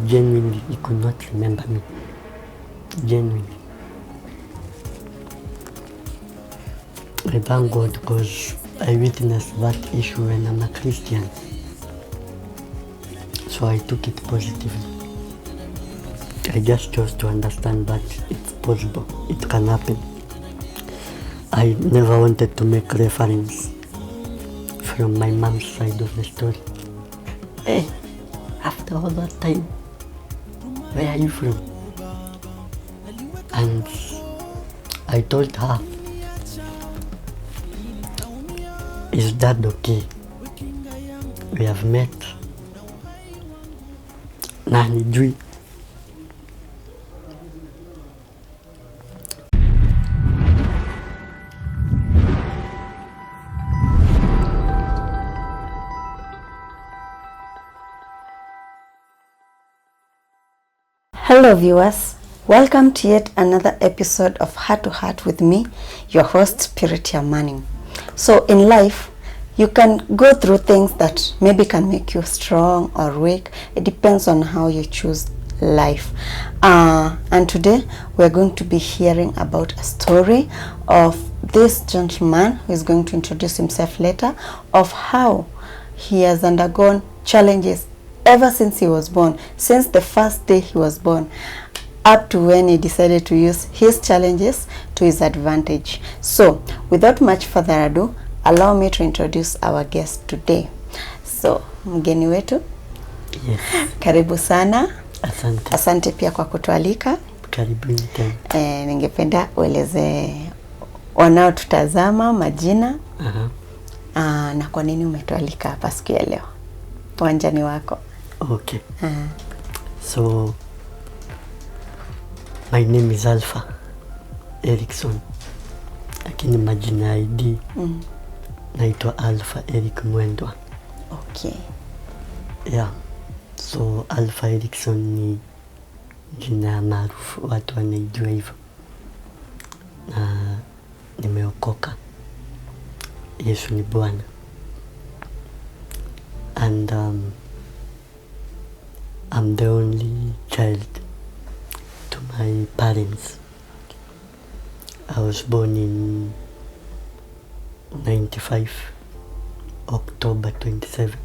genuinely he could not remember me. Genuinely. I thank God because I witnessed that issue when I'm a Christian. So I took it positively. I just chose to understand that it's possible, it can happen. I never wanted to make reference from my mom's side of the story. Hey, after all that time, where are you from? And I told her, is that okay? We have met. Na nijui. Hello viewers, welcome to yet another episode of Heart to Heart with me, your host Spirit Amani. So in life, you can go through things that maybe can make you strong or weak. It depends on how you choose life. And today we're going to be hearing about a story of this gentleman who is going to introduce himself later, of how he has undergone challenges ever since he was born, since the first day he was born, up to when he decided to use his challenges to his advantage. So, without much further ado, allow me to introduce our guest today. So, mgeni wetu. Yes. Karibu sana. Asante. Asante pia kwa kutualika. Karibuni tena. Ningependa ueleze wanaotutazama majina. Na kwa nini umetualika hapa siku ya leo. Uwanjani wako. Okay. So, my name is Alpha Erickson. Lakini majina ID naitwa Alpha Erick Mwendwa. Okay. Yeah. So, Alpha Erickson ni jina maarufu, watu wanaijua hivyo. Na nimeokoka. Yesu ni Bwana. And I'm the only child to my parents. I was born in 95, October 27.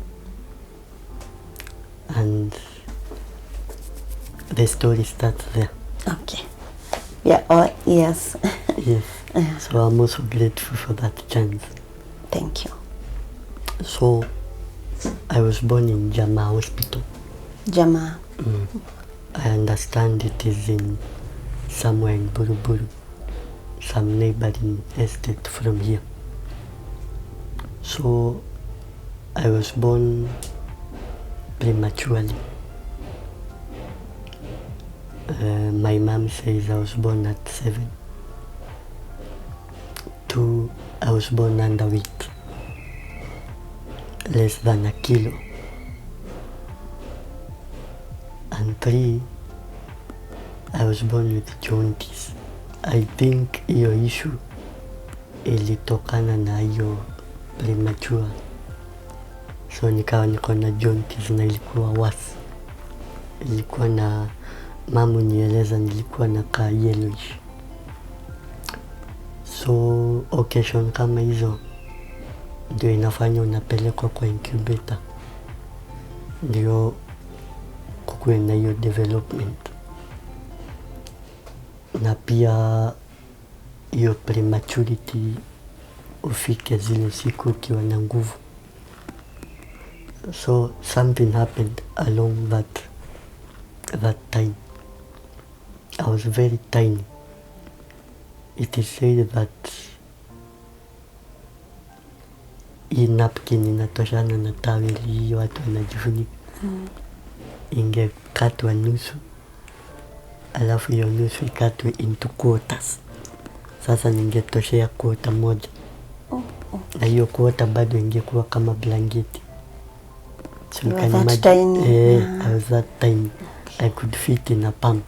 And the story starts there. Okay. Yeah, oh, yes. Yes. So I'm also grateful for that chance. Thank you. So I was born in Jama Hospital. Jama. I understand it is in somewhere in Buruburu, some neighboring estate from here. So I was born prematurely. My mom says I was born at 7. 2, I was born underweight, less than a kilo. And 3, I was born with jaundice. I think hiyo issue ilitokana na hiyo premature. So nikawa niko na jaundice na ilikuwa worse. Ilikuwa na mamu nieleza nilikuwa na ka yellowish. So occasion kama hizo ndio inafanya unapelekwa kwa incubator. Ndio kukuwe na hiyo development. Na pia hiyo prematurity ufike zile siku ukiwa na nguvu. So something happened along that time. I was very tiny. It is said that hii napkin inatoshana na taweli hii watu wanajifunika. Ingekatwa nusu, alafu hiyo nusu ikatwe into quarters. Sasa ningetoshea quarter moja. Na hiyo quarter bado ingekuwa kama blanketi. So you can imagine, I was that tiny. I could fit in a palm.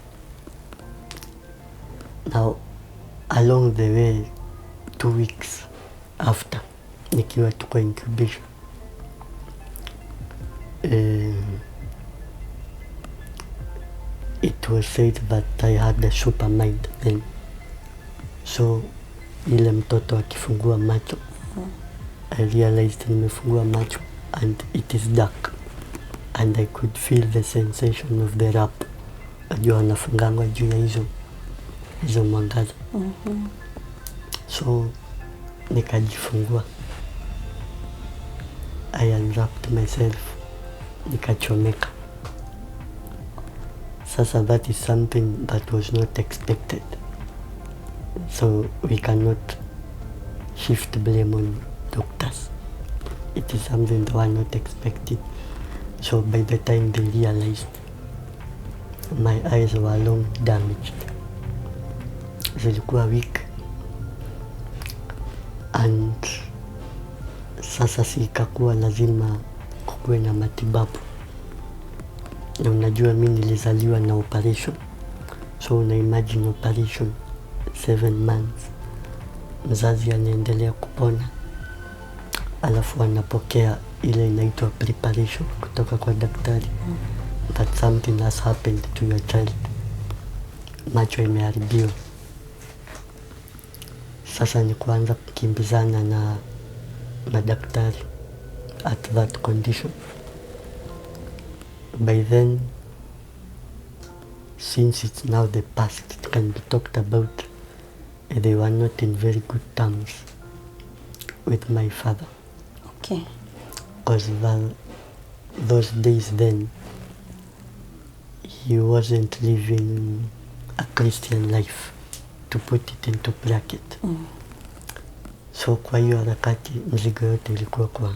Now, along the way, 2 weeks after, nikiwa tuko incubation, it was said that I had a super mind then. So ile mtoto akifungua macho, I realized nimefungua macho and it is dark and I could feel the sensation of the wrap. Ajua wanafungangwa juu ya hizo mwangaza. So nikajifungua, I unwrapped myself, nikachomeka. Sasa that is something that was not expected, so we cannot shift blame on doctors. It is something they were not expecting. So by the time they realized, my eyes were long damaged, zilikuwa weak, and sasa sikakuwa lazima kukuwe na matibabu. Na unajua mimi nilizaliwa na operation, so una imagine operation 7 months, mzazi anaendelea kupona, alafu anapokea ile inaitwa preparation kutoka kwa daktari that something has happened to your child, macho imeharibiwa. Sasa ni kuanza kukimbizana na madaktari at that condition. By then, since it's now the past, it can be talked about, they were not in very good terms with my father. Okay. Because those days then, he wasn't living a Christian life, to put it into bracket. So kwa hiyo harakati mzigo yote ilikuwa kwa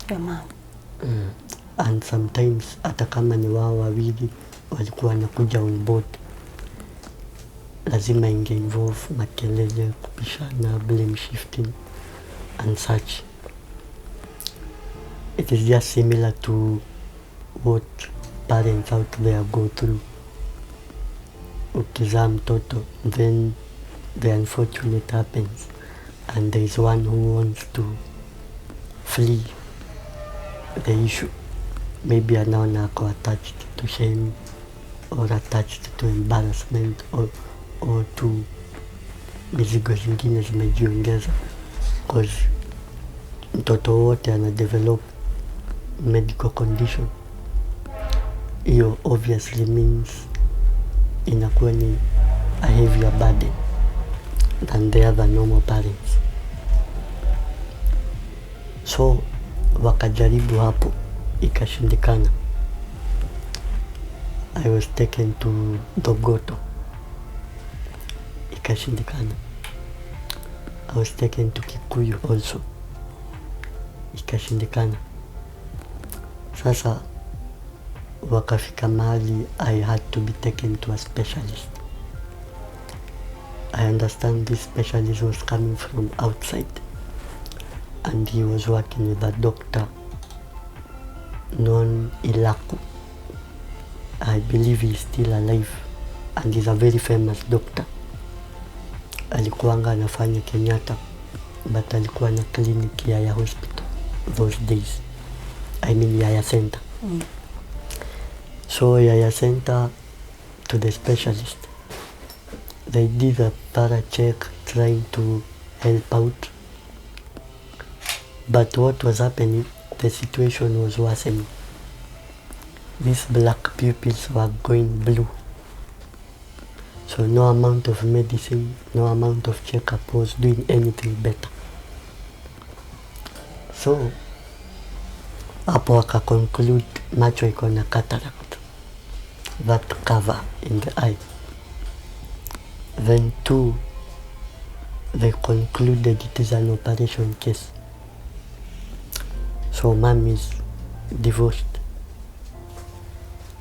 your mom. And sometimes hata kama ni wao wawili walikuwa wanakuja on board, lazima inge involve makelele, kupishana, blame shifting and such. It is just similar to what parents out there go through. Ukizaa mtoto, then the unfortunate happens and there is one who wants to flee the issue. Maybe anaona ako attached to shame or attached to embarrassment or to mizigo zingine zimejiongeza, because mtoto wote ana develop medical condition. Hiyo obviously means inakuwa ni a heavier burden than the other normal parents. So wakajaribu hapo, ikashindikana. I was taken to Dogoto, ikashindikana. I was taken to Kikuyu also, ikashindikana. Sasa wakafika mahali I had to be taken to a specialist. I understand this specialist was coming from outside and he was working with a doctor known Ilaku. I believe he's still alive and he's a very famous doctor. Alikuanga anafanya Kenyatta, but alikuwa na clinic ya hospital those days. I mean Yaya Center. So Yaya Center to the specialist, they did a thorough check trying to help out. But what was happening, the situation was worsening. These black pupils were going blue. So no amount of medicine, no amount of checkup was doing anything better. So hapo waka conclude macho iko na cataract, that cover in the eye. Then 2, they concluded it is an operation case. So mom is divorced.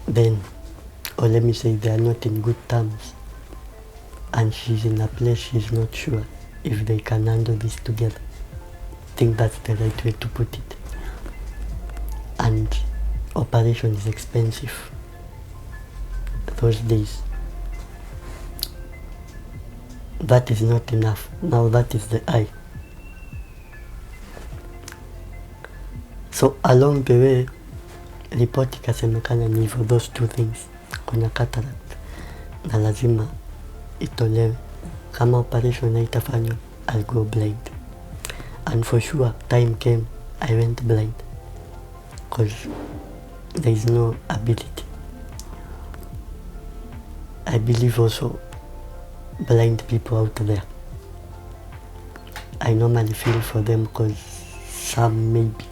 Then, or let me say, they are not in good terms. And she's in a place she's not sure if they can handle this together. I think that's the right way to put it. And operation is expensive those days. That is not enough. Now that is the eye. So along the way, report ikasemekana ni hivyo, those 2 things, kuna cataract na lazima itolewe. Kama operation haitafanywa, I'll go blind. And for sure, time came, I went blind because there is no ability. I believe also blind people out there, I normally feel for them because some maybe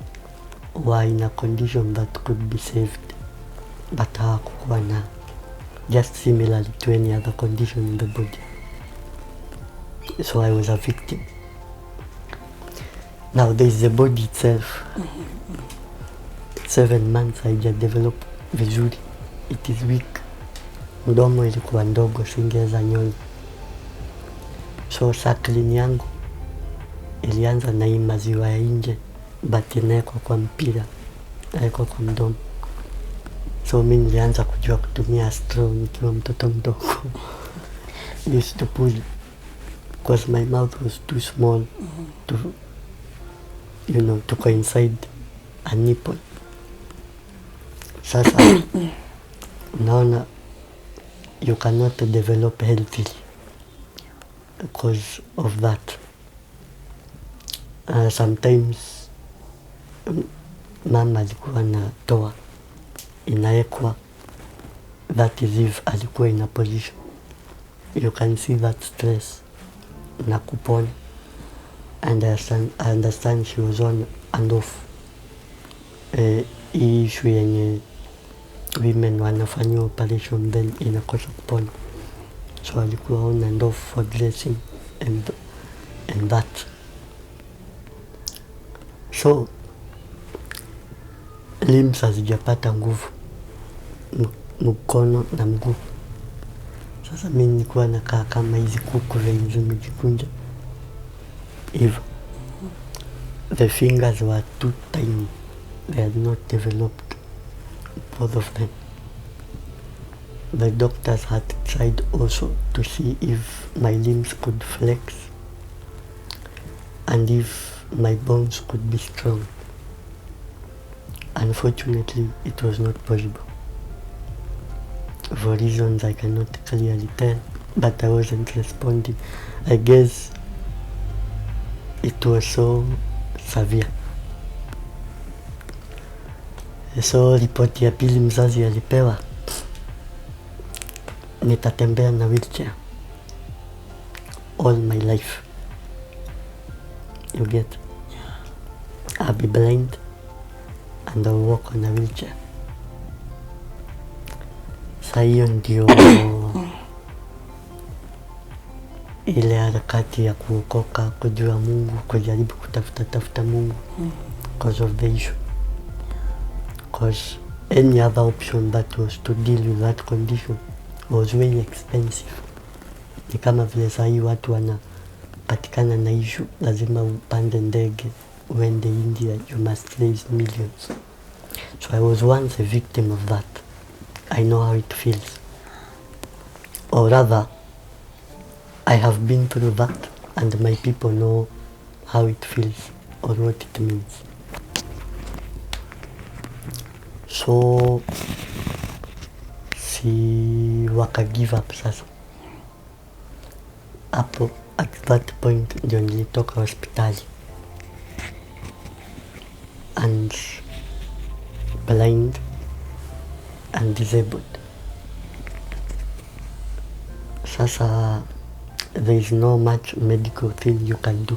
were in a condition that could be saved, but hawakuwa na, just similarly to any other condition in the body. So I was a victim. Now there is the body itself. 7 months haijadevelop vizuri, it is weak. Mdomo ilikuwa ndogo, singeweza nyonya. So suckling yangu ilianza na hii maziwa ya nje, but inawekwa kwa mpira, inawekwa kwa mdomo. So mimi nilianza kujua kutumia straw nikiwa mtoto mdogo. Used to pull because my mouth was too small to, you know, to coincide a nipple. Sasa unaona, you cannot develop healthily because of that. Sometimes mama alikuwa anatoa, inaekwa, that is if alikuwa in a position. You can see that stress na kupona. And I understand she was on and off. Issue yenye women wanafanywa operation then inakosa kupona. So alikuwa on and off for dressing and that. So limbs hazijapata nguvu, mkono na mguu. Sasa mimi nilikuwa nakaa kama hizi kuku zenye zimejikunja hivyo. The fingers were too tiny, they had not developed, both of them. The doctors had tried also to see if my limbs could flex and if my bones could be strong. Unfortunately, it was not possible. For reasons I cannot clearly tell, but I wasn't responding. I guess it was so severe. So ripoti ya pili mzazi alipewa, nitatembea na wheelchair all my life. You get? I'll be blind and I'll walk on a wheelchair. Sa hiyo ndio ile harakati ya kuokoka, kujua Mungu, kujaribu kutafuta Mungu because of the issue. Because any other option that was to deal with that condition was very expensive. Ni kama vile sahi watu wanapatikana na issue, lazima upande ndege uende India, you must raise millions. So I was once a victim of that. I know how it feels. Or rather, I have been through that and my people know how it feels or what it means. So si waka give up sasa. Hapo at that point ndio nilitoka hospitali and blind and disabled. Sasa there is no much medical thing you can do.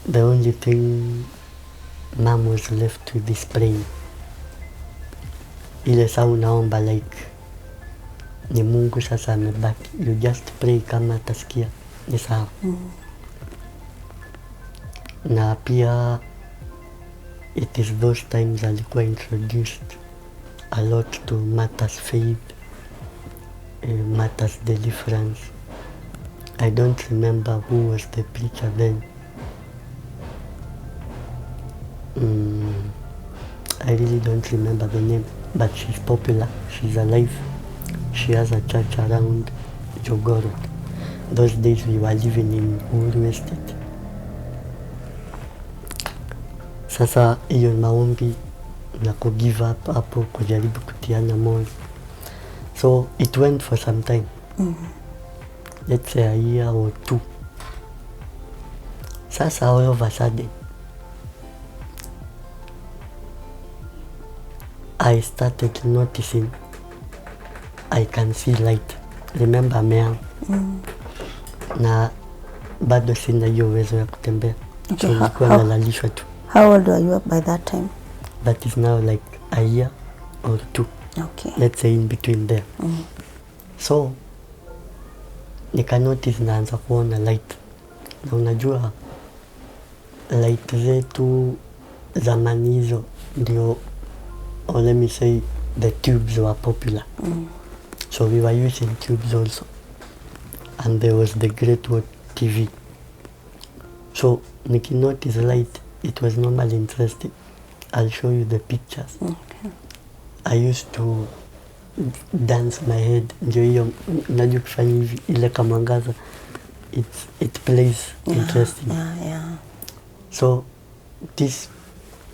The only thing, mom was left with this praying. Ile saa unaomba like ni Mungu sasa amebaki, you just pray kama atasikia ni sawa. Na pia it is those times alikuwa introduced a lot to matters faith, matters deliverance. I don't remember who was the preacher then. I really don't remember the name, but she's popular, she's alive. She has a church around Jogoro. Those days we were living in Uhuru Estate. Sasa hiyo maombi na ku give up hapo, kujaribu kutiana moyo. So it went for some time. Let's say a year or two. Sasa all of a sudden, I started noticing I can see light. Remember meow. Na bado sina hiyo uwezo ya kutembea. Okay, So nilikuwa nalalishwa tu. How old were you by that time? That is now like a year or two. Okay. Let's say in between there. So nika notice naanza kuona light. Na unajua light zetu zamani hizo ndio, or let me say the tubes were popular. So we were using tubes also. And there was the Great Wall TV. So niki notice light, it was normally interesting. I'll show you the pictures. Okay. I used to dance my head. Ndio hiyo najua kufanya hivi ile kamwangaza. It plays interesting. Yeah. So these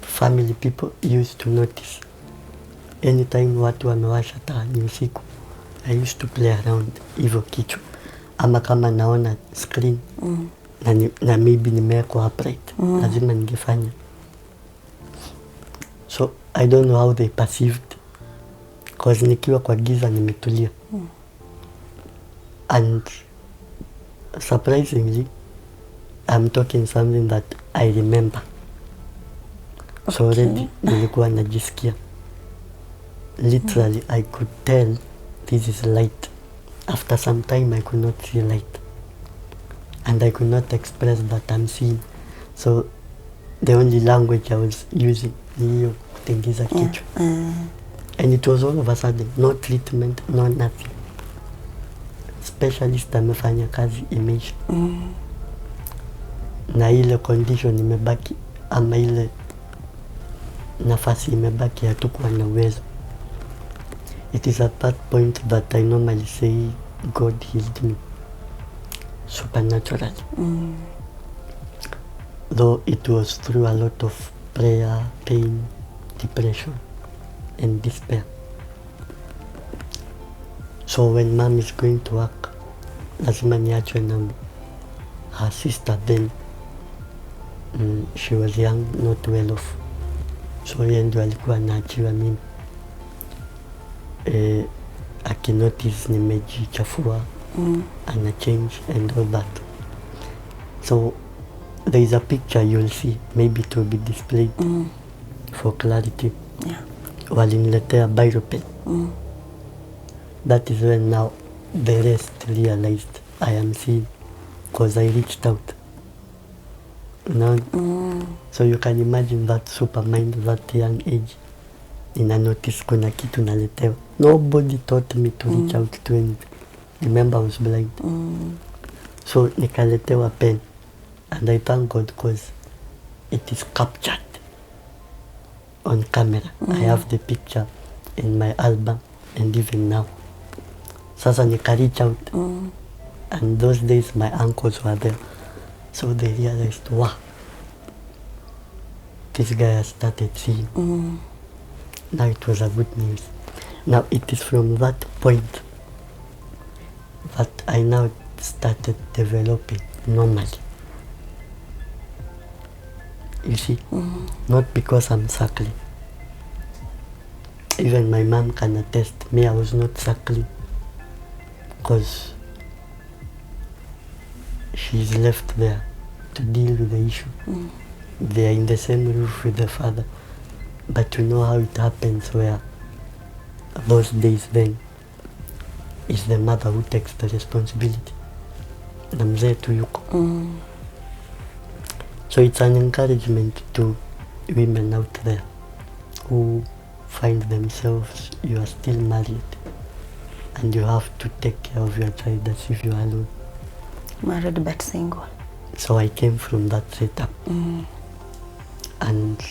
family people used to notice. Anytime watu wamewasha taa ni usiku, I used to play around hivyo kichwa. Ama kama naona screen na maybe nimewekwa upright, lazima ningefanya. So I don't know how they perceived, cause nikiwa kwa giza nimetulia. And surprisingly, I'm talking something that I remember. So already nilikuwa najisikia. Literally I could tell this is light. After some time I could not see light. And I could not express that I'm seeing. So the only language I was using ni hiyo kutingiza kichwa. And it was all of a sudden, no treatment, no nothing. Specialist amefanya kazi imeisha. Na ile condition imebaki, ama ile nafasi imebaki, hatukuwa na uwezo. It is at that point that I normally say God healed me supernaturally. Though it was through a lot of prayer, pain, depression and despair. So when mom is going to work, lazima niachwe na her sister then. She was young, not well off. So yeye ndio alikuwa anaachiwa mimi. Akinotice nimejichafua, ana change and all that. So there is a picture you'll see, maybe it will be displayed for clarity. Yeah. Waliniletea biro pen. That is when now the rest realized I am seeing, because I reached out. So you can imagine that super mind, that young age. Ina notice kuna kitu naletewa. Nobody taught me to reach out to anything. Remember I was blind. So nikaletewa pen. And I thank God because it is captured on camera. I have the picture in my album and even now. Sasa nika reach out. And those days my uncles were there. So they realized, wow, this guy has started seeing. Now it was a good news. Now it is from that point that I now started developing normally. You see, not because I'm suckling. Even my mom can attest, me I was not suckling because she's left there to deal with the issue. They are in the same roof with the father. But you know how it happens where those days then is the mother who takes the responsibility. Na mzee tu yuko. So it's an encouragement to women out there who find themselves, you are still married and you have to take care of your child as if you are alone. Married but single. So I came from that setup. And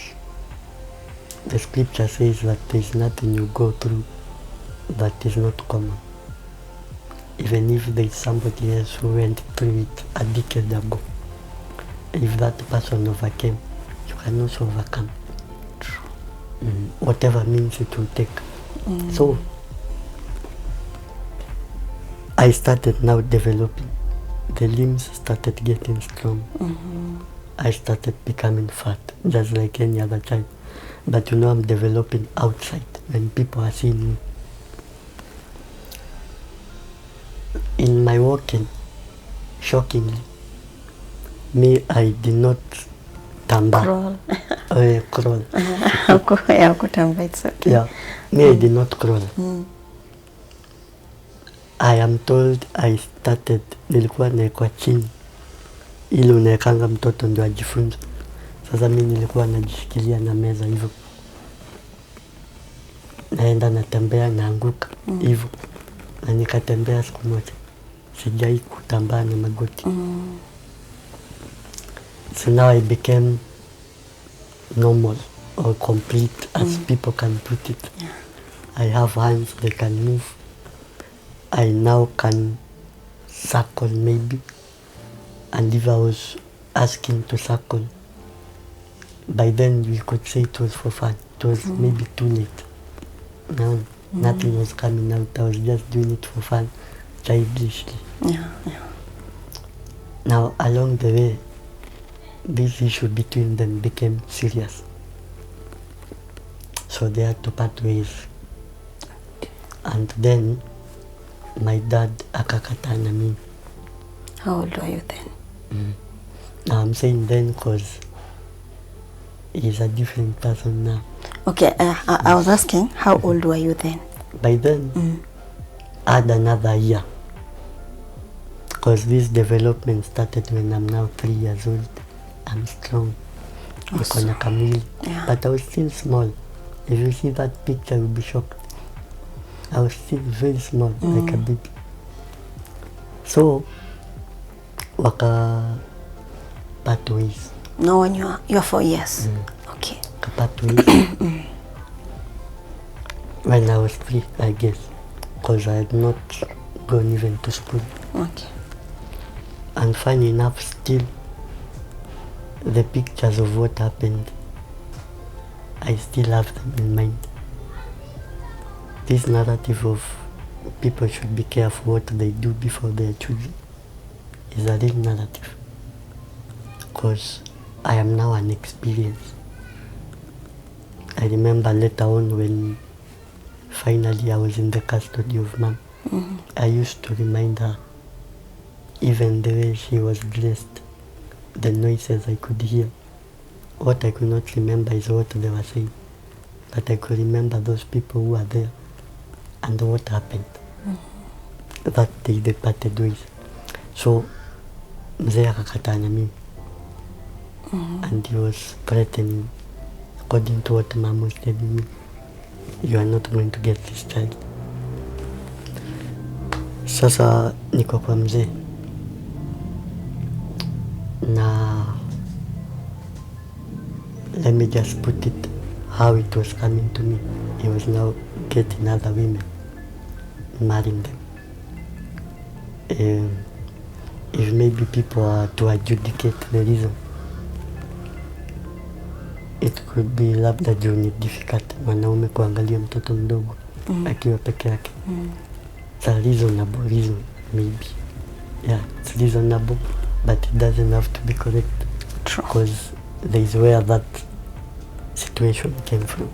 the scripture says that there is nothing you go through that is not common. Even if there is somebody else who went through it a decade ago, if that person overcame, you can also overcome. Whatever means it will take. So I started now developing. The limbs started getting strong. I started becoming fat, just like any other child. But I'm developing outside when people are seeing me. In my walking, shockingly, me, I did not tamba. Crawl. Crawl. Yeah, kutamba, it's okay. Yeah, me, I did not crawl. I am told I started, nilikuwa naekwa chini. Ili unaekanga mtoto ndio ajifunze. Sasa mimi nilikuwa najishikilia na meza hivyo. Naenda natembea naanguka hivyo. Na nikatembea siku moja. Sijai kutambaa na magoti. So now I became normal or complete as people can put it. Yeah. I have hands that can move. I now can circle maybe. And if I was asking to circle, by then we could say it was for fun. It was maybe too late. No, nothing was coming out. I was just doing it for fun, childishly. Yeah. Now, along the way, this issue between them became serious. So they had to part ways. And then, my dad akakataa na mimi. How old were you then? Now I'm saying then because he's a different person now. Okay, I was asking, how old were you then? By then, I had another year. Because this development started when I'm now 3 years old. I'm strong. Niko na kamili. Yeah. But I was still small. If you see that picture, you'll be shocked. I was still very small, like a baby. So, waka part ways. No, when you're 4 years. Okay. Part ways. When I was 3, I guess. Because I had not gone even to school. Okay. And funny enough, still, the pictures of what happened, I still have them in mind. This narrative of people should be careful what they do before their children is a real narrative. Because I am now an experience. I remember later on when finally I was in the custody of Mom, I used to remind her, even the way she was dressed, the noises I could hear. What I could not remember is what they were saying. But I could remember those people who were there and what happened. That day they parted ways. So, mzee akakataa na mimi. And he was threatening, according to what Mom was telling me, you are not going to get this child. Sasa niko kwa mzee. Na let me just put it how it was coming to me. He was now getting other women, marrying them. If maybe people are to adjudicate the reason, it could be labda juu ni difficult mwanaume kuangalia mtoto mdogo akiwa peke yake. It's a reasonable reason, maybe. Yeah, it's reasonable, but it doesn't have to be correct. True. Because there is where that situation came from.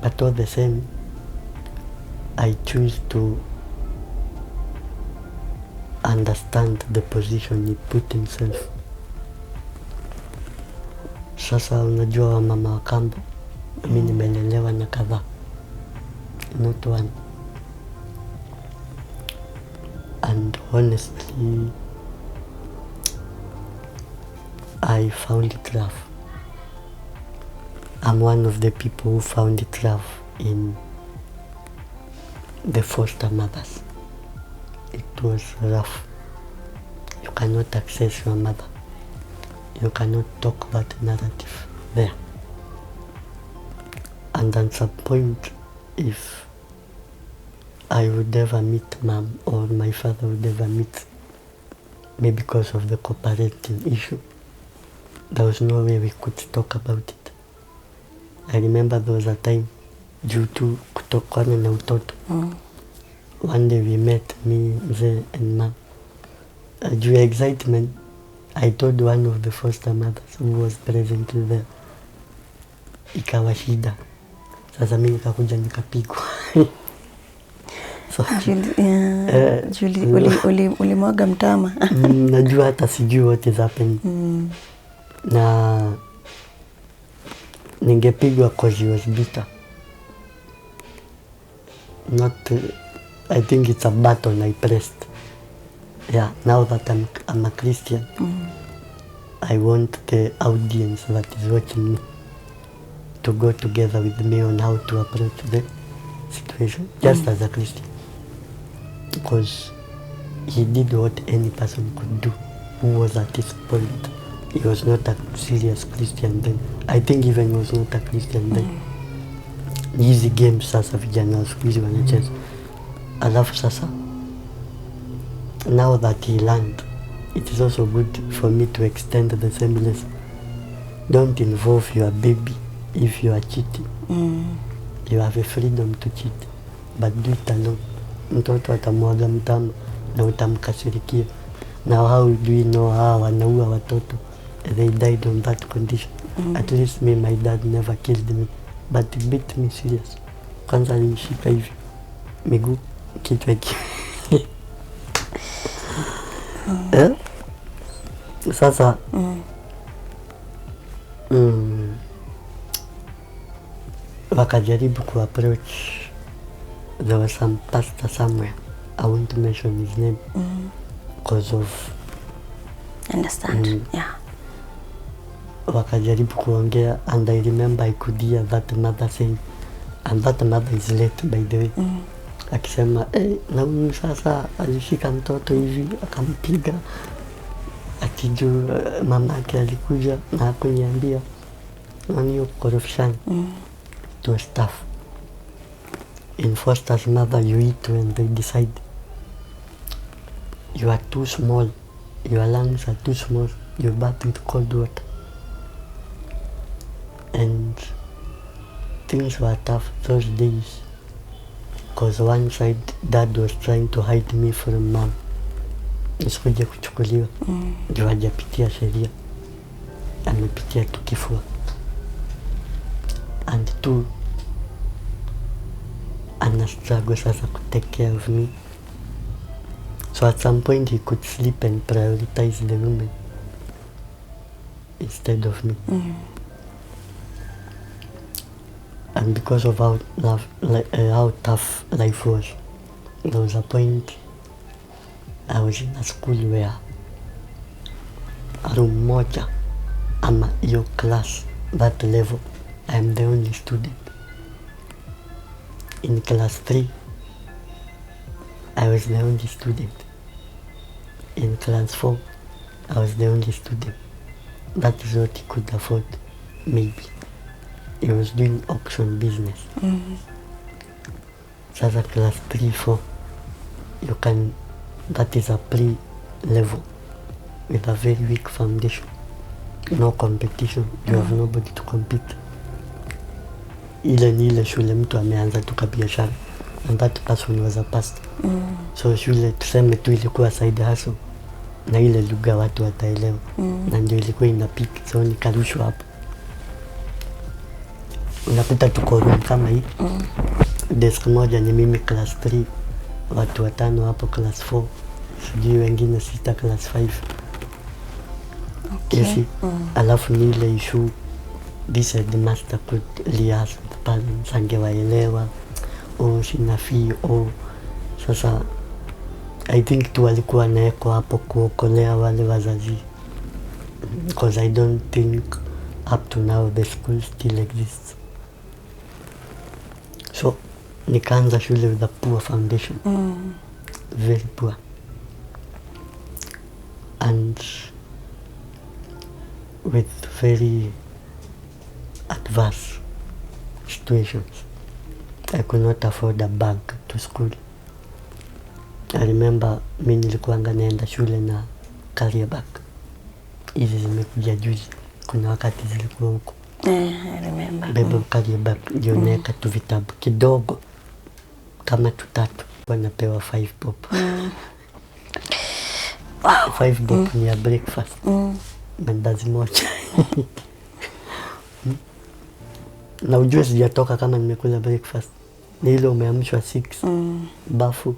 But all the same, I choose to understand the position he put himself. Sasa unajua wa mama wa kambo, mimi nimelelewa na kadhaa, not one. And honestly, I found it rough. I'm one of the people who found it rough in the foster mothers. It was rough. You cannot access your mother. You cannot talk about narrative there. And at some point, if I would ever meet Mom or my father would ever meet me because of the co-parenting issue, there was no way we could talk about it. I remember there was a time due to kutokana na utoto one day we met, me, mzee and mom. Due excitement, I told one of the foster mothers who was present there. Ikawa shida. Sasa mimi nikakuja nikapigwa. So, ulimwaga mtama. Najua hata sijui what is happening. Na ningepigwa cause he was bitter. Not, I think it's a button I pressed. Yeah, now that I'm a Christian, I want the audience that is watching me to go together with me on how to approach the situation, just as a Christian. Because he did what any person could do who was at this point. He was not a serious Christian then. I think even he was not a Christian then. Hizi games sasa vijana siku hizi wanacheza. Alafu sasa, now that he learned, it is also good for me to extend the same lesson. Don't involve your baby if you are cheating. You have a freedom to cheat, but do it alone. Mtoto atamwaga mtama na utamkasirikia. Now how do we know how wanaua watoto? They died on that condition. At least me, my dad never killed me, but he beat me serious. Kwanza alinishika hivi miguu kichwa hiki. Sasa wakajaribu approach. There was some pastor somewhere, I won't mention his name because of Understand. Yeah. Wakajaribu kuongea, and I remember I could hear that mother saying, and that mother is late by the way, akisema na huyu sasa alishika mtoto hivi akampiga, akijua mama yake alikuja na hakuniambia. On hiyo korofishani to staff. In foster's mother, you eat when they decide. You are too small, your lungs are too small, you bath with cold water. And things were tough those days, because one side dad was trying to hide me from mom. Nisikuja kuchukuliwa, ndio hajapitia sheria, amepitia tu kifua. And two, ana struggle sasa to take care of me. So at some point he could sleep and prioritize the women instead of me. And because of how tough life was, there was a point I was in a school where room moja ama your class, that level, I am the only student. In class 3, I was the only student. In class 4, I was the only student. That is what he could afford, maybe. He was doing auction business. Sasa class 3, 4, you can, that is a pre-level with a very weak foundation. No competition, you have nobody to compete. Ile ni ile shule mtu ameanza tu kabiashara, and that person was a pastor. So shule tuseme tu ilikuwa side hustle, na ile lugha watu wataelewa, na ndio ilikuwa inapik. So nikarushwa hapo. Unakuta tuko room kama hii, desk moja ni mimi class 3, watu watano hapo class 4, sijui wengine 6 class 5. Okay. Yes, alafu ni ile issue, this headmaster could liaise with parents, angewaelewa, sina fee, sasa I think tu walikuwa naeko hapo kuokolea wale wazazi, because I don't think up to now the school still exists. So nikaanza shule with a poor foundation, very poor, and with very adverse situations. I could not afford a bag to school. I remember mimi nilikuanga naenda shule na carrier bag. Hizi zimekuja juzi, kuna wakati zilikuwa huko. I remember. Beba carrier bag, ndio naeka tu vitabu kidogo kama 3. nilikuwa napewa 5 bob. Wow. 5 bob ni ya breakfast. Mandazi moja. Na ujue sijatoka kama nimekula breakfast. Ni ile umeamshwa 6. Bafu.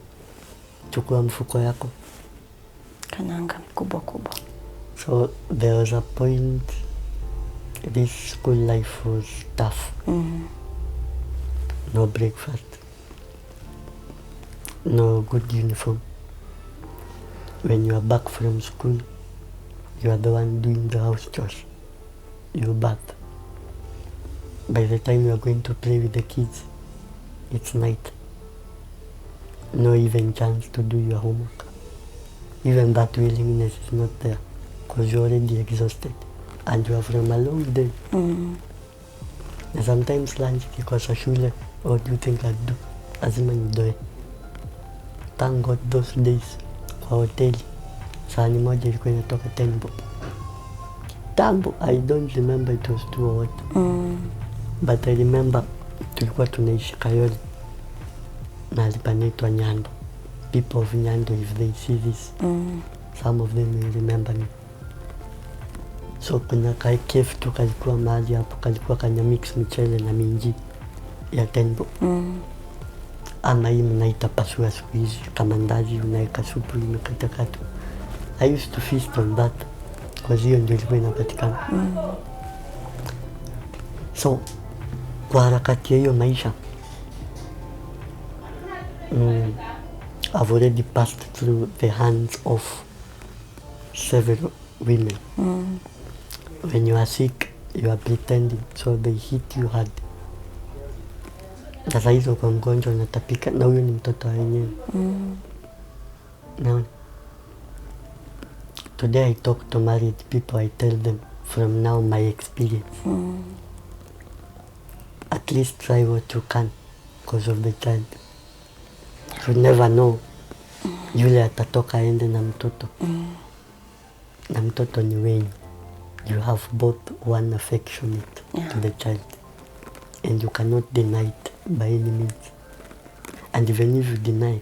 Chukua mfuko yako. Kananga kubwa. So there was a point this school life was tough. No breakfast. No good uniform. When you are back from school, you are the one doing the house chores. You bath. By the time you are going to play with the kids, it's night. No even chance to do your homework. Even that willingness is not there because you're already exhausted and you are from a long day. And sometimes lunch because shule, what do you think I'd do? Lazima nidoe. Thank God those days kwa hoteli sahani moja ilikuwa inatoka 10 bob. Tambo, I don't remember it was 2 or what. But I remember tulikuwa tunaishi Kayole na alipanaitwa Nyando. People of Nyando, if they see this, some of them will remember me. So kuna kakefu tu kalikuwa mahali hapo, kalikuwa kanya mix mchele na minji ya 10 bob. Ama hii mnaita pasua siku hizi, kama ndazi unaweka supu imekatakatwa. I used to feast on that because hiyo ndio ilikuwa inapatikana. So kwa harakati ya hiyo maisha, I've already passed through the hands of several women. When you are sick, you are pretending, so they hit you hard. Sasa hizo kwa mgonjwa natapika, na huyo ni mtoto wenyewe. Now, today I talk to married people, I tell them from now my experience. At least try what you can because of the child. You never know. Yule atatoka aende na mtoto. Na mtoto ni wenyu. You have both one affectionate to the child. And you cannot deny it by any means. And even if you deny,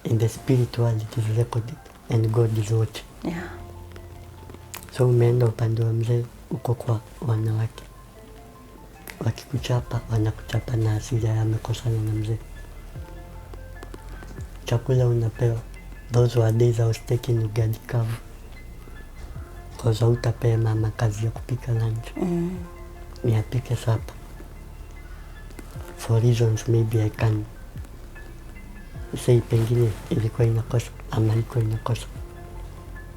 in the spirit world it is recorded and God is watching. Yeah. So umeenda upande wa mzee uko kwa wanawake. Wakikuchapa, wanakuchapa na hasira ya amekosana na mzee. Chakula unapewa. Those were days I was taking ugali kavu. Because hautapea mama kazi ya kupika lunch. Ni apike sapa. For reasons maybe I can say pengine ilikuwa inakosa ama ilikuwa inakosa.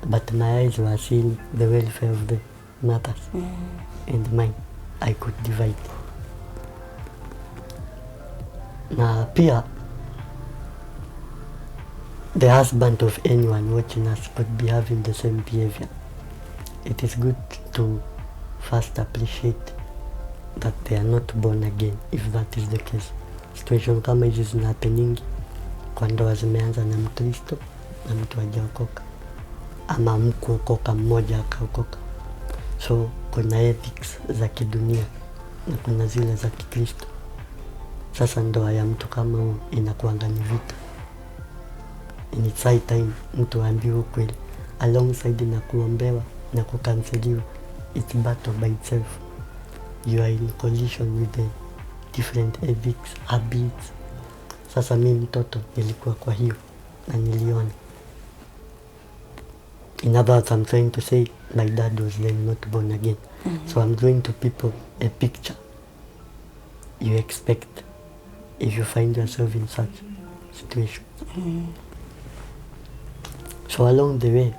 But my eyes were seeing the welfare of the mothers and mine. I could divide. Na pia the husband of anyone watching us could be having the same behavior. It is good to first appreciate that they are not born again, if that is the case. Situation kama hizi zina happeningi kwa ndoa zimeanza na Mkristo na mtu hajaokoka, ama mkuokoka mmoja akaokoka. So kuna ethics za kidunia na kuna zile za Kikristo. Sasa ndoa ya mtu kama huyo inakuanga ni vita. And it's high time mtu aambiwe ukweli alongside na kuombewa na kukanseliwa. It's battle by itself. You are in collision with the different ethics, habits. Sasa mimi mtoto nilikuwa kwa hiyo na niliona. In other words, I'm trying to say my dad was then not born again. So I'm drawing to people a picture you expect if you find yourself in such situation. So along the way,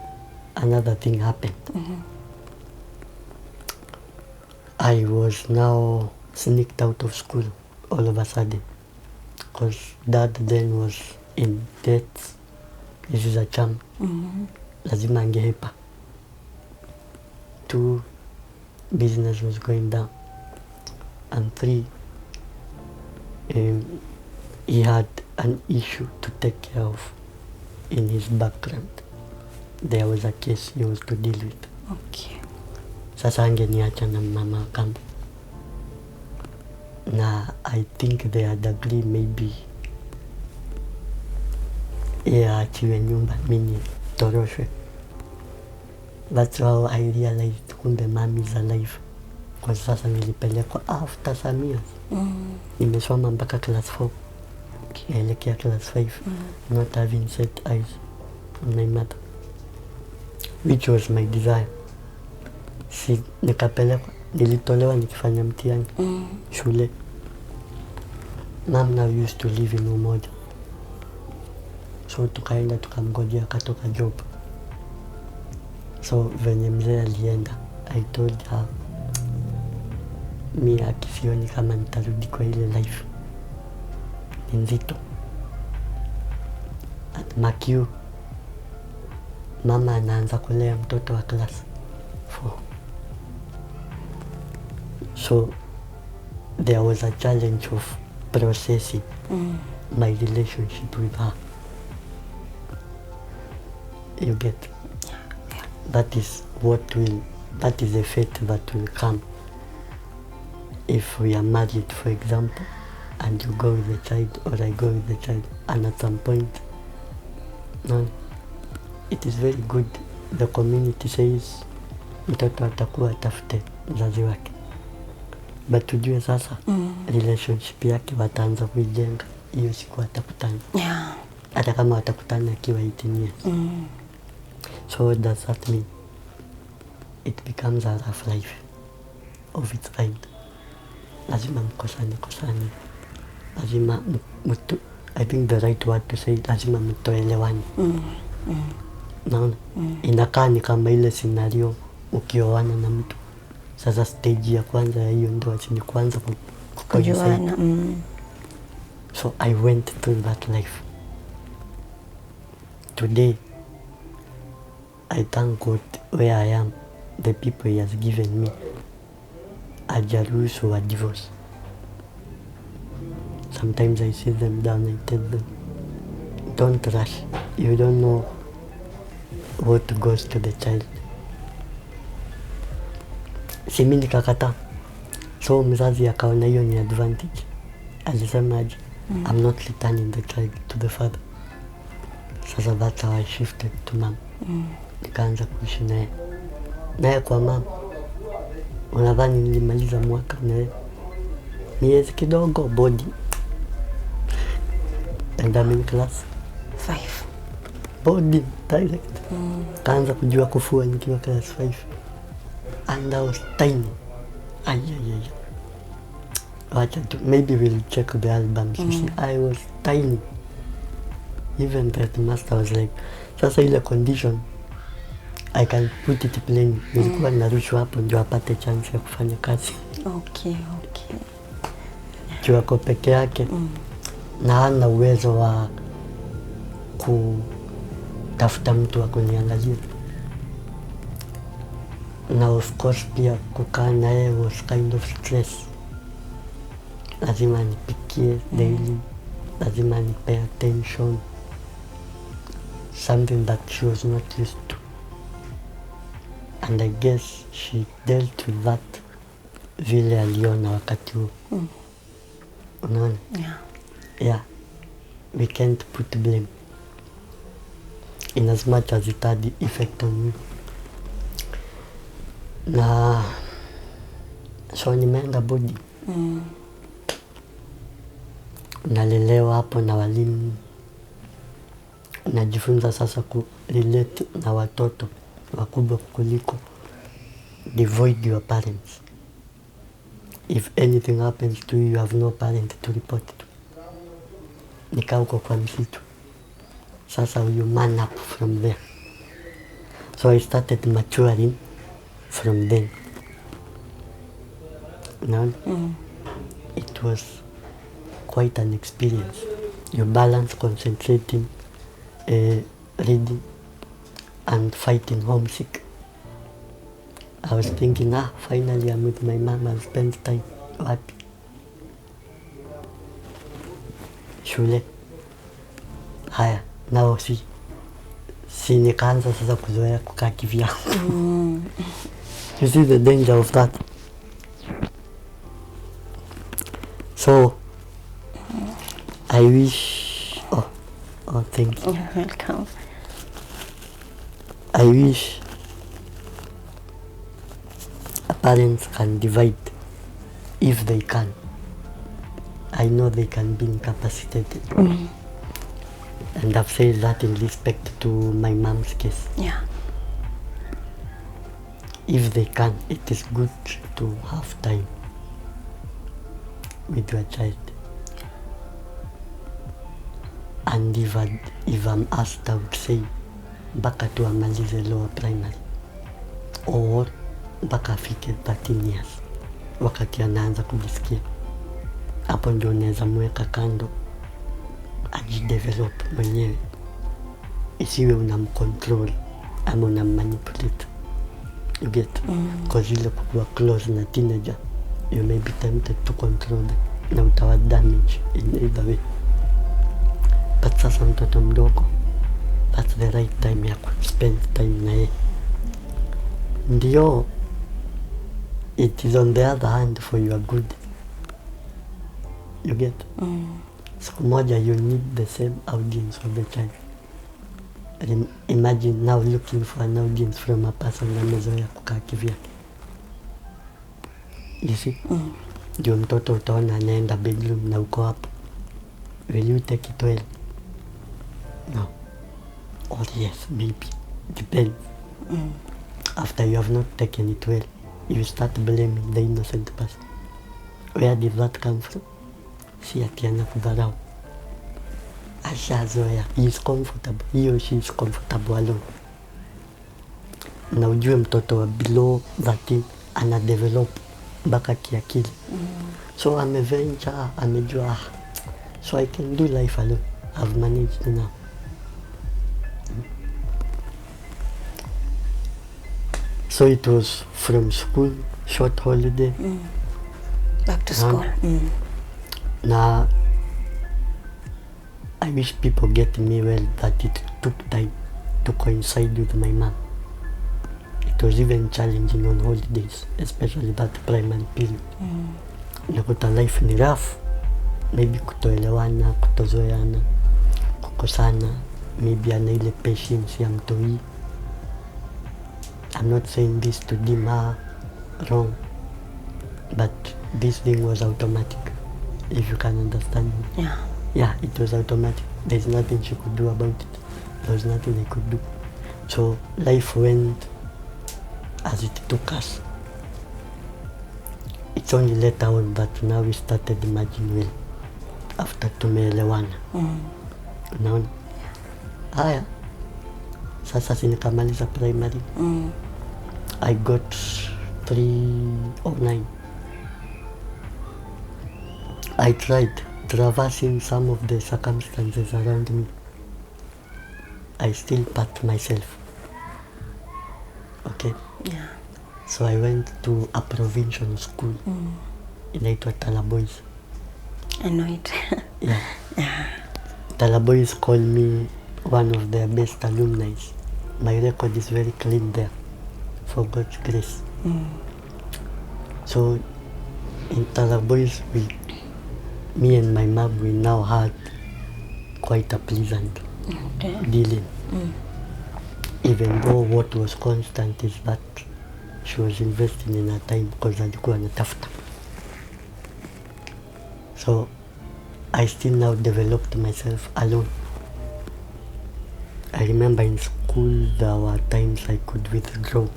another thing happened. I was now sneaked out of school all of a sudden because dad then was in debt. This is a charm. Lazima angehepa. 2, business was going down. And 3, he had an issue to take care of in his background. There was a case he was to deal with. Okay. Sasa angeniacha na mama kambo. Na I think they had agreed maybe yeye aachiwe nyumba, mimi toroshwe. That's how I realized kumbe mom is alive. Kwa sasa nilipelekwa after some years. Nimesoma mpaka class 4. Naelekea class 5. Not having set eyes on my mother, which was my desire. Si nikapelekwa, nilitolewa nikifanya mtihani shule. Mom now used to live in Umoja. So tukaenda tukamgojea akatoka job. So venye mzee alienda, I told her, mi akisioni kama nitarudi kwa ile life ni nzito. At Makiu, mama anaanza kulea mtoto wa class 4. So there was a challenge of processing my relationship with her. You get? That is the fate that will come if we are married, for example, and you go with the child or I go with the child, and at some point, no, it is very good. The community says mtoto atakuwa atafute mzazi wake, but tujue sasa relationship yake wataanza kuijenga hiyo siku watakutana. Hata kama watakutana akiwa 18 years. So what does that mean? It becomes a rough life of its kind. Lazima mkosane. Lazima I think the right word to say, lazima mtoelewane. Naona? Inakaa ni kama ile scenario ukioana na mtu. Sasa stage ya kwanza ya hiyo ndoa ni kwanza kujuana. So I went through that life. Today, I thank God where I am, the people He has given me. Hajaruhusu wa divorce. Sometimes I sit them down and tell them, don't rush. You don't know what goes to the child. Si mimi nikakataa. So mzazi akaona hiyo ni advantage. Alisema aje, I'm not returning the child to the father. Sasa that's how I shifted to mom. Nikaanza kuishi naye kwa mom. Unadhani nilimaliza mwaka naye miezi kidogo body, and I'm in class 5 body direct. Kaanza kujua kufua nikiwa class 5 and I was tiny. Wacha tu, maybe we'll check the albums. I was tiny. Even that master was like, sasa ile condition, I can put it plain. Nilikuwa narushwa hapo ndio apate chance ya kufanya kazi. Okay. Juu ako peke yake na hana uwezo wa kutafuta mtu wa kuniangalia. Na of course pia kukaa naye was kind of stress. Lazima nipikie daily, lazima nipe attention, something that she was not used to. And I guess she dealt with that vile aliona wakati huo. Unaona? Yeah. We can't put blame in as much as it had the effect on me. Na so nimeenda body. Nalelewa hapo na walimu. Najifunza sasa ku-relate na watoto wakubwa kuliko. Devoid your parents. If anything happens to you, you have no parent to report to. Nikaa huko kwa msitu. Sasa you man up from there. So I started maturing from then. No? It was quite an experience. You balance concentrating, reading, and fighting homesick. I was thinking, finally I'm with my mom, I'll spend time. Wapi? Shule. Haya, nao si nikaanza sasa kuzoea kukaa kivyangu. You see the danger of that? So, I wish, Oh, thank you. You're welcome. I wish parents can divide if they can. I know they can be incapacitated. And I've said that in respect to my mom's case. Yeah. If they can, it is good to have time with your child. And if I'm asked, I would say mpaka tu amalize lower primary or mpaka afike 13 years, wakati anaanza kujisikia. Hapo ndio unaweza mweka kando ajidevelop mwenyewe, isiwe unamcontrol ama unammanipulate. You get? Because ile kuwa close na teenager, you may be tempted to control them na utawa damage in either way. But sasa mtoto mdogo, that's the right time ya spend time na yeye. Ndio, it is on the other hand for your good. You get? Siku moja you need the same audience for the child. And imagine now looking for an audience from a person amezoea kukaa kivyake. You see? Ndio mtoto utaona anaenda bedroom na uko hapo. Will you take it well? No. Or yes, maybe. Depends. After you have not taken it well, you start blaming the innocent person. Where did that come from? Si ati anakudharau. Ashazoea. He is comfortable. He or she is comfortable alone. Na ujue mtoto wa below 13 ana develop mpaka kiakili. So ameventure, amejua, so I can do life alone. I've managed now. So it was from school, short holiday. Back to school. Now, I wish people get me well that it took time to coincide with my mom. It was even challenging on holidays, especially that primary period. Nakuta life ni rough. Maybe kutoelewana, kutozoeana, kukosana. Maybe ana ile patience ya mtoi. I'm not saying this to deem her wrong, but this thing was automatic, if you can understand me. Yeah, it was automatic. There's nothing she could do about it. There was nothing I could do. So life went as it took us. It's only later on that now we started merging well, after tumeelewana. Unaona? Haya. Sasa sinikamaliza primary. I got 309. I tried traversing some of the circumstances around me. I still pat myself. Okay? Yeah. So I went to a provincial school. Inaitwa Tala Boys. I know it. Yeah. Tala Boys call me one of their best alumni. My record is very clean there, for God's grace. So in Tala Boys, me and my mom, we now had quite a pleasant dealing. Even though what was constant is that she was investing in her time because alikuwa anatafuta. So I still now developed myself alone. I remember in school there were times I could withdraw.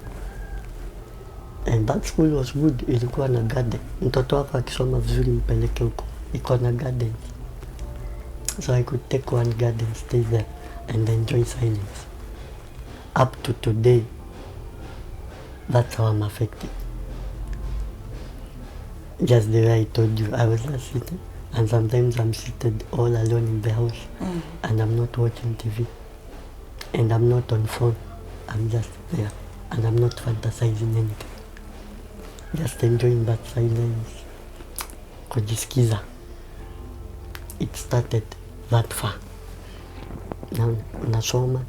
And that school was good. Ilikuwa na garden. Mtoto wako akisoma vizuri mpeleke huko. Iko na garden. So I could take one garden, stay there and enjoy silence. Up to today, that's how I'm affected. Just the way I told you, I was just sitting, and sometimes I'm seated all alone in the house, and I'm not watching TV, and I'm not on phone. I'm just there, and I'm not fantasizing anything. Just enjoying that silence. Kujisikiza. It started that far. Now unasoma,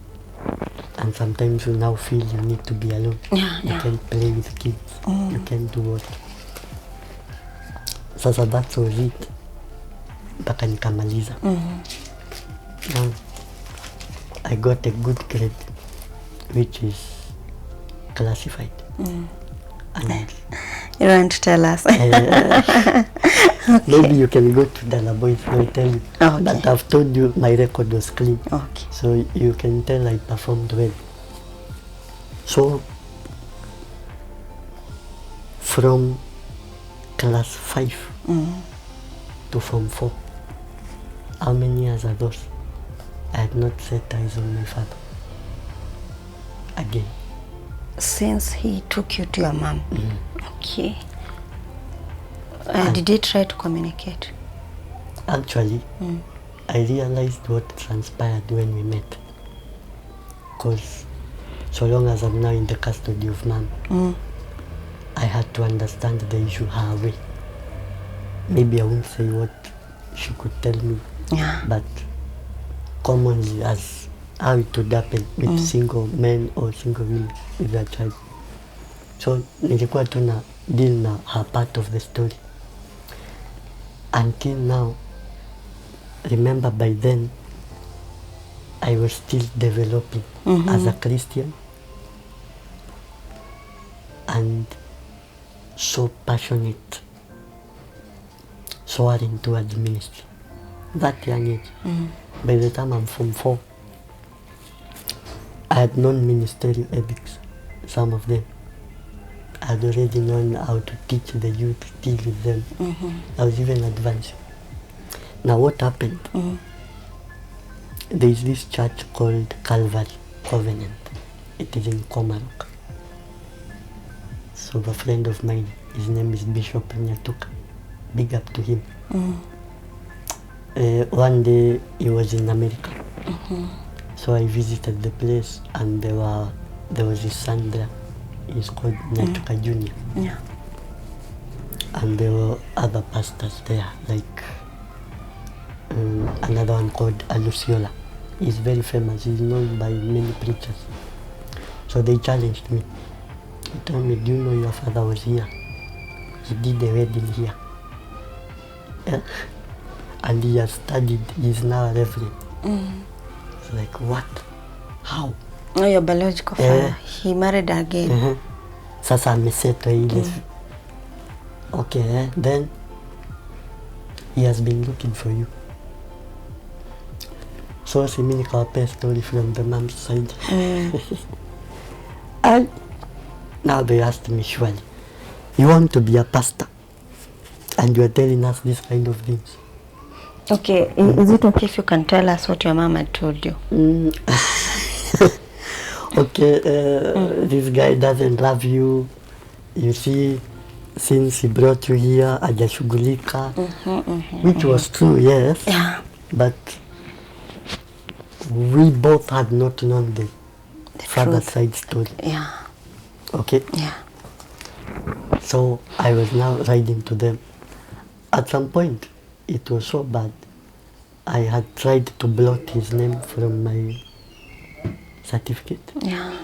and sometimes you now feel you need to be alone. You can't play with kids. You can't do what. Sasa that was it. Mpaka nikamaliza. Now, I got a good grade, which is classified. And You don't want to tell us. maybe you can go to the labo, I'll tell you. Okay. But I've told you my record was clean. Okay. So you can tell I performed well. So from class 5 to form 4, how many years are those? I had not set eyes on my father again. Since he took you to your mom. Okay. Did he try to communicate? Actually, I realized what transpired when we met. Because so long as I'm now in the custody of mom, I had to understand the issue her way. Maybe I won't say what she could tell me, but commonly as how it would happen with single men or single women with their child. So nilikuwa tu na deal na her part of the story. Until now, remember by then, I was still developing as a Christian and so passionate, soaring towards ministry. That young age, by the time I'm from 4, I had known ministerial ethics, some of them. I had already known how to teach the youth, deal with them. I was even advancing. Now what happened? There is this church called Calvary Covenant. It is in Komarok. So a friend of mine, his name is Bishop Nyatuka. Big up to him. One day he was in America. So I visited the place and there was his son there. He's called Nyatuka Jr. Yeah. And there were other pastors there, like another one called Aluciola. He's very famous, he's known by many preachers. So they challenged me. They told me, do you know your father was here? He did a wedding here. Yeah. And he has studied, he's now a reverend. It's like, what? How? Oh, your biological father. He married again. Sasa amesetwa ile. Okay, then he has been looking for you. So mimi nikawapea story from the mom's side. And now they asked me, surely, you want to be a pastor and you are telling us this kind of things? Okay, is it okay if you can tell us what your mom had told you? Okay, this guy doesn't love you. You see, since he brought you here, hajashughulika, which was true, yes. Yeah. But we both had not known the father truth. side story. Yeah. Okay? Yeah. So I was now writing to them. At some point, it was so bad. I had tried to blot his name from my certificate. Yeah.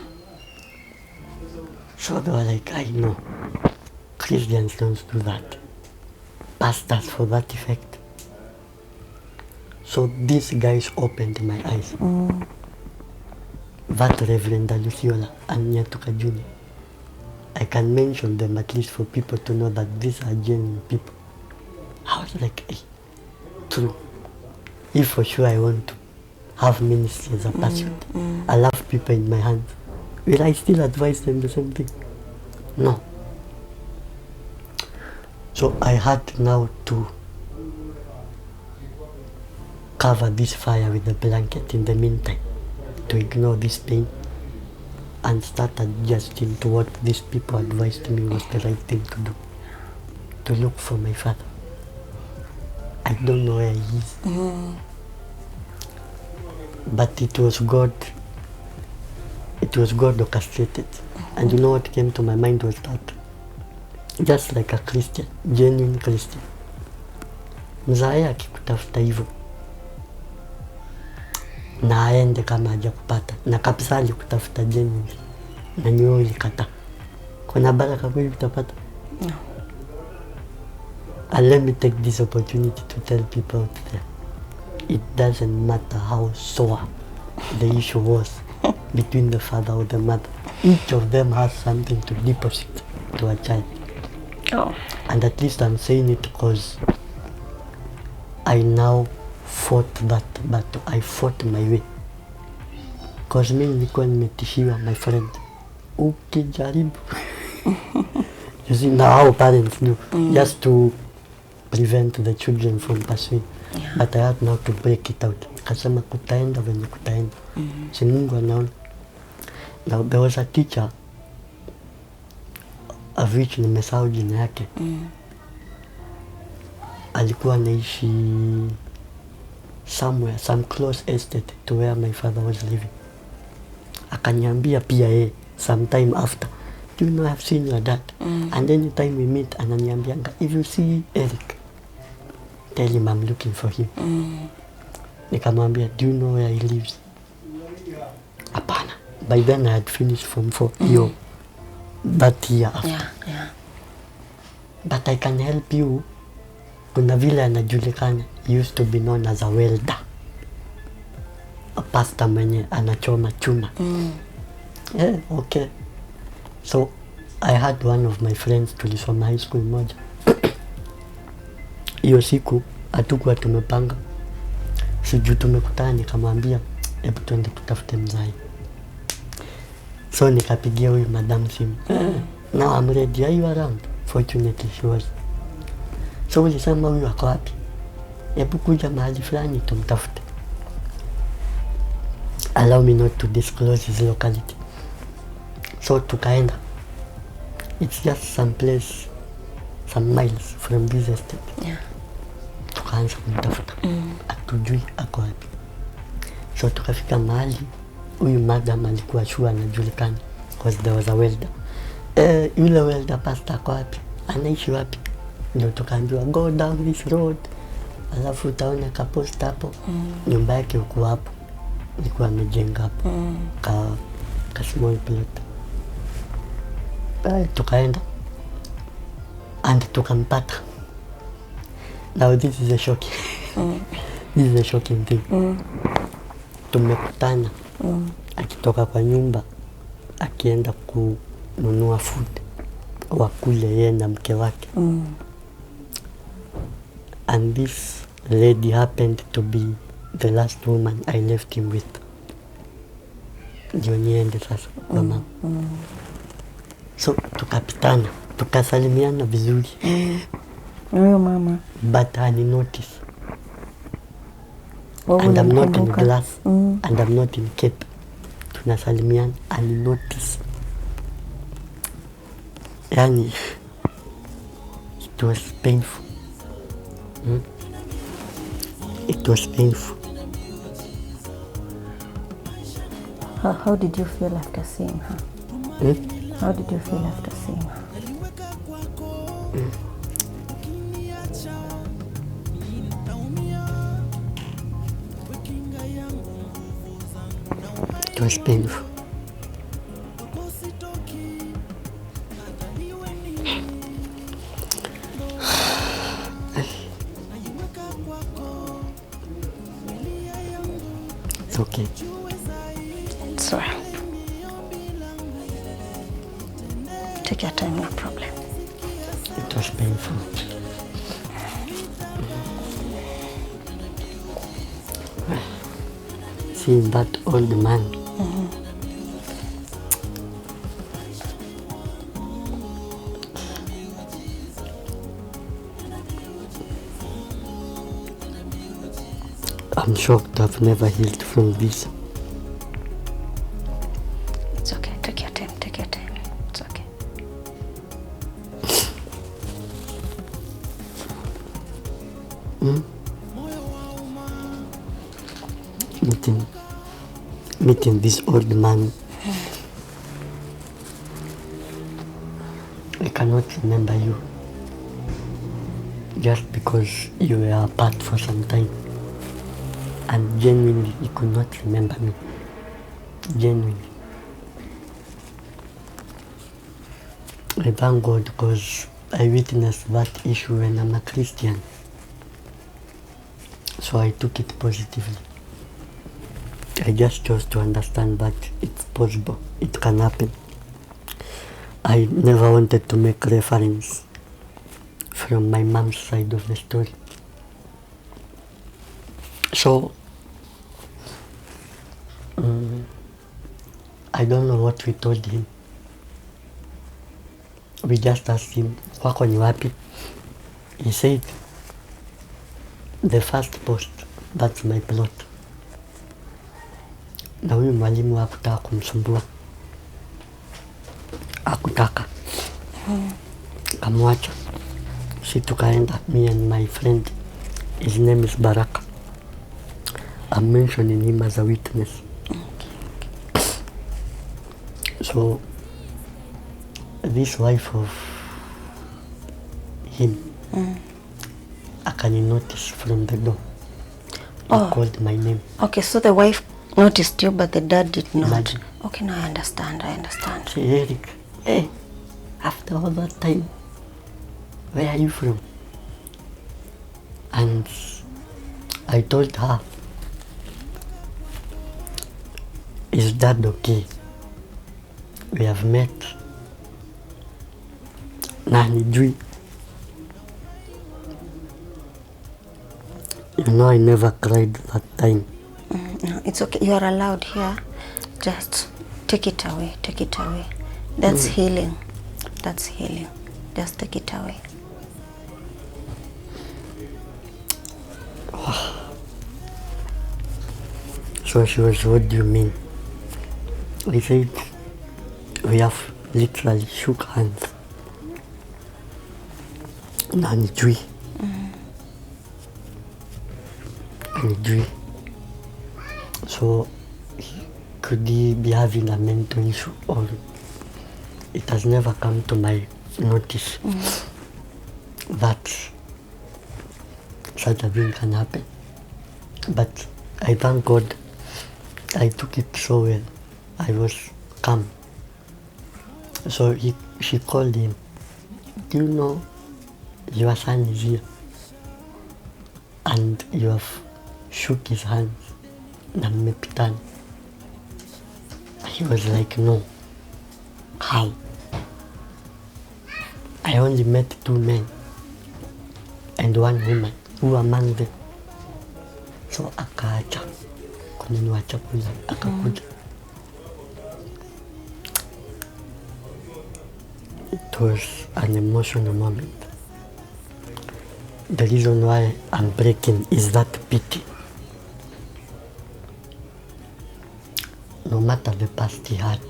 So they were like, I know, Christians don't do that. Pastors for that effect. So these guys opened my eyes. That Reverend Aluciola and Nyatuka Jr. I can mention them at least for people to know that these are genuine people. I was like, hey, true. If for sure I want to have ministry as a passion, I love people in my hands, will I still advise them the same thing? No. So I had now to cover this fire with a blanket in the meantime, to ignore this pain and start adjusting to what these people advised me was the right thing to do, to look for my father. I don't know where he is. But it was God orchestrated. And you know what came to my mind was that, just like a Christian, genuine Christian, mzae akikutafuta hivyo na aende kama hajakupata na kabisa alikutafuta genuine na nyoyo ulikata, kuna baraka kweli utapata? No. And let me take this opportunity to tell people out there, it doesn't matter how sore the issue was between the father or the mother. Each of them has something to deposit to a child. Oh. And at least I'm saying it because I now fought that battle. I fought my way. Because mi nilikuwa nimetishiwa, my friend, ukijaribu. You see, now our parents knew, just to prevent the children from pursuing. Yeah. But I had now to break it out. Kasema kutaenda venye kutaenda. Si Mungu anaona. Now there was a teacher of which nimesahau jina yake. Alikuwa anaishi somewhere, some close estate to where my father was living. Akaniambia pia yeye sometime after, do you know I've seen your dad? And anytime we meet, ananiambianga, if you see Eric, tell him I'm looking for him. Nikamwambia, do you know where he lives? Hapana. By then I had finished Form 4 that year after. Yeah. But I can help you. Kuna vile anajulikana. He used to be known as a welder. A pastor mwenye anachoma chuma. Yeah, okay. So I had one of my friends tulisoma high school moja. Hiyo siku hatukuwa tumepanga. Sijui tumekutana, nikamwambia hebu twende tutafute mzai. So nikapigia huyu madam simu. Now I'm ready, are you around? Fortunately she was. So ulisema huyu ako wapi? Hebu kuja mahali fulani tumtafute. Allow me not to disclose his locality. So tukaenda. It's just some place, some miles from this estate. Yeah. Tukaanza kumtafuta. Hatujui ako wapi. So tukafika mahali, huyu madam alikuwa sure anajulikana because there was a welder. Yule welder pastor ako wapi? Anaishi wapi? Ndio tukaambiwa go down this road. Alafu utaona ka post hapo. Nyumba yake huko hapo. Alikuwa amejenga hapo. Ka small plot. Tukaenda. And tukampata. Now this is a shocking. This is a shocking thing. Tumekutana. Akitoka kwa nyumba akienda kununua food wakule yeye na mke wake. And this lady happened to be the last woman I left him with. Ndio niende sasa kwa mama. So tukapitana, tukasalimiana vizuri. Huyo mama. But I notice. And I'm not in glass. And I'm not in cape. Tunasalimiana, I notice. Yani, it was painful. It was painful. How did you feel after seeing her? How did you feel after seeing her? It was painful. It's okay. It's all right. Take your time, no problem. It was painful. Seeing that old man. I'm shocked I've never healed from this. It's okay. Take your time. Take your time. It's okay. Meeting this old man. I cannot remember you just because you were apart for some time, and genuinely you could not remember me. Genuinely. I thank God because I witnessed that issue when I'm a Christian. So I took it positively. I just chose to understand that it's possible, it can happen. I never wanted to make reference from my mom's side of the story. So, I don't know what we told him. We just asked him, kwako ni wapi? He said, the first post, that's my plot. Na huyu mwalimu hakutaka kumsumbua. Hakutaka. Kamwacha. Si tukaenda, me and my friend. His name is Baraka. I'm mentioning him as a witness. So, this wife of him, akani notice from the door. He called my name. Okay, so the wife noticed you, but the dad did not. Imagine. Okay, now I understand. Say, Eric, hey, after all that time, where are you from? And I told her, is Dad okay? We have met. Na hanijui. You know, I never cried that time. No, it's okay. You are allowed here. Just take it away. That's healing. Just take it away. So she was, what do you mean? We said, we have literally shook hands. Na hanijui. Hanijui. So, could he be having a mental issue, or it has never come to my notice that such a thing can happen. But I thank God I took it so well. I was calm. So she called him. Do you know your son is here? And you have shook his hands. Na mmepitana. He was like, no. How? I only met 2 men and 1 woman. Who among them? So akaacha kununua chakula, akakuja. It was an emotional moment. The reason why I'm breaking is that pity. No matter the past he had,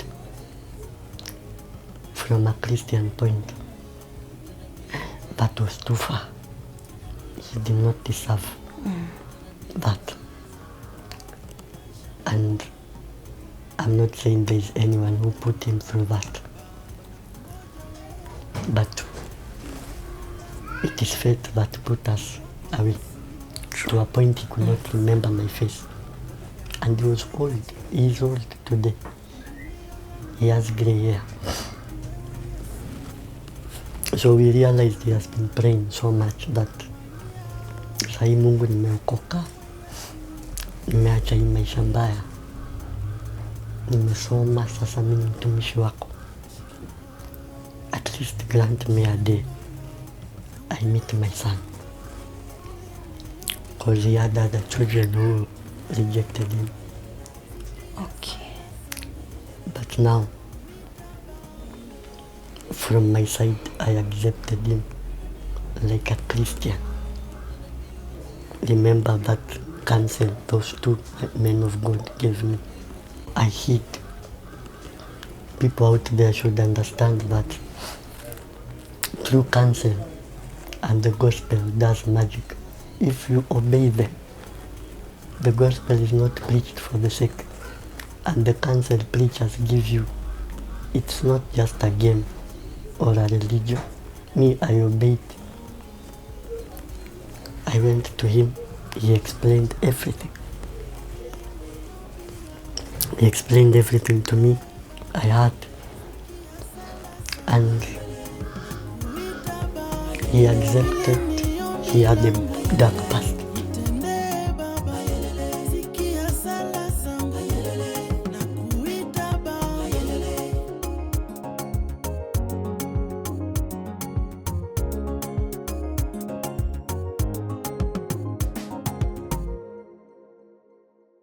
from a Christian point, that was too far. He did not deserve that. And I'm not saying there is anyone who put him through that. But it is fate that put us away. To a point he could not remember my face. And he was old. He is old today. He has grey hair. So we realized he has been praying so much that sahi Mungu nimeokoka, nimeacha hii maisha mbaya, nimesoma, sasa mimi mtumishi wako. At least grant me a day I meet my son. Because he had other children who rejected him. Okay. But now, from my side, I accepted him like a Christian. Remember that counsel those 2 men of God gave me. I hid. People out there should understand that through counsel and the gospel does magic. If you obey them, the gospel is not preached for the sake. And the counsel preachers give you, it's not just a game or a religion. Me, I obeyed. I went to him. He explained everything. He explained everything to me. I heard. And he accepted he had a dark past.